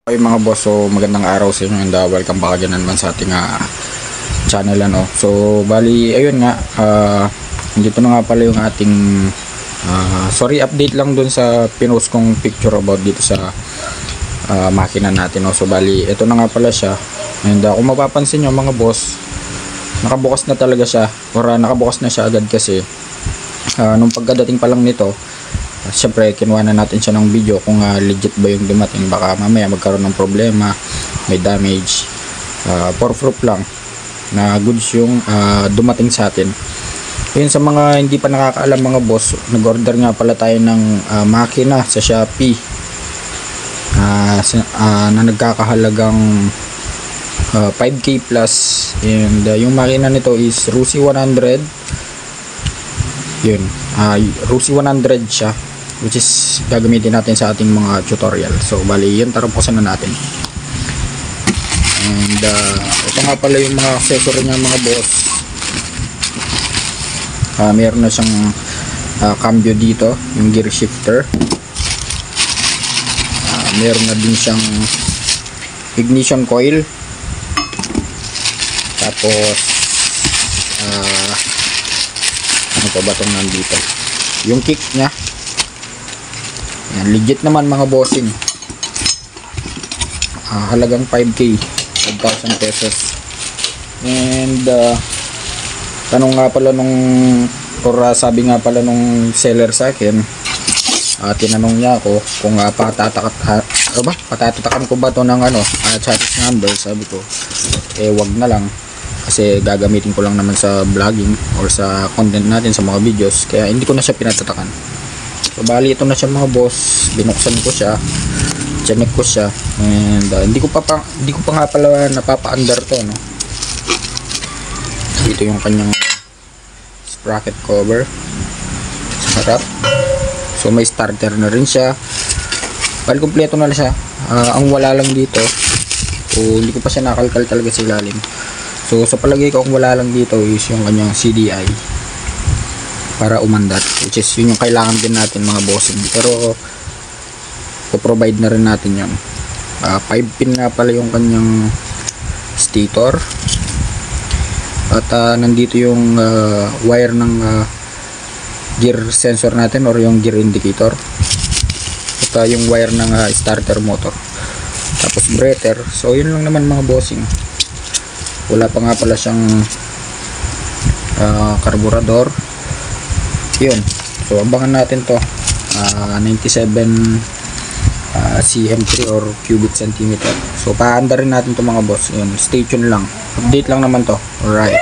Okay mga boss, so magandang araw sa inyo and welcome back again naman sa ating channel So bali ayun nga, dito na nga pala yung ating sorry, update lang dun sa pinost kong picture about dito sa makina natin So bali ito na nga pala siya, and kung mapapansin nyo mga boss, nakabukas na talaga siya, or nakabukas na siya agad kasi nung pagkadating pa lang nito, syempre kinuha na natin siya ng video kung legit ba yung dumating. Baka mamaya magkaroon ng problema, may damage. For proof lang na goods yung dumating sa atin. Yun, sa mga hindi pa nakakaalam mga boss, nag-order nga pala tayo ng makina sa Shopee na nagkakahalagang 5K plus, and yung makina nito is Rusi 100. Yun, Rusi 100 siya, which is gagamitin natin sa ating mga tutorial. So bali yun, tara buksan na natin. And ito nga pala yung mga accessory niya mga boss. Meron na siyang cambio dito, yung gear shifter. Meron na din siyang ignition coil. Tapos ano pa ba itong nandito, yung kick nya. Yan, legit naman mga bossing. Halagang 5K, 5,000 pesos. And tanong nga pala nung, or sabi nga pala nung seller sa akin, tinanong niya ako kung patatatakan ko ba to ng chassis number. Sabi ko wag na lang, kasi gagamitin ko lang naman sa vlogging or sa content natin sa mga videos, kaya hindi ko na siya pinatatakan. So bali ito na siya mga boss, binuksan ko siya, chinek ko siya, and hindi ko pa nga pala napapa-under to, Ito yung kanyang sprocket cover sa harap. So may starter na rin siya, bali kompleto na siya. Ang wala lang dito, hindi ko pa siya nakalkal talaga sa ilalim. So sa palagay ko, kung wala lang dito is yung kanyang CDI para umandar, which is yun yung kailangan din natin mga bossing. Pero po-provide na rin natin yun. 5 pin nga pala yung kanyang stator. At nandito yung wire ng gear sensor natin or yung gear indicator. At yung wire ng starter motor. Tapos breather. So yun lang naman mga bossing. Wala pa nga pala siyang carburetor. Yun, so abangan natin to. 97 cm3 or cubic centimeter. So paanda rin natin to mga boss. Yun, stay tuned lang, update lang naman to. Alright.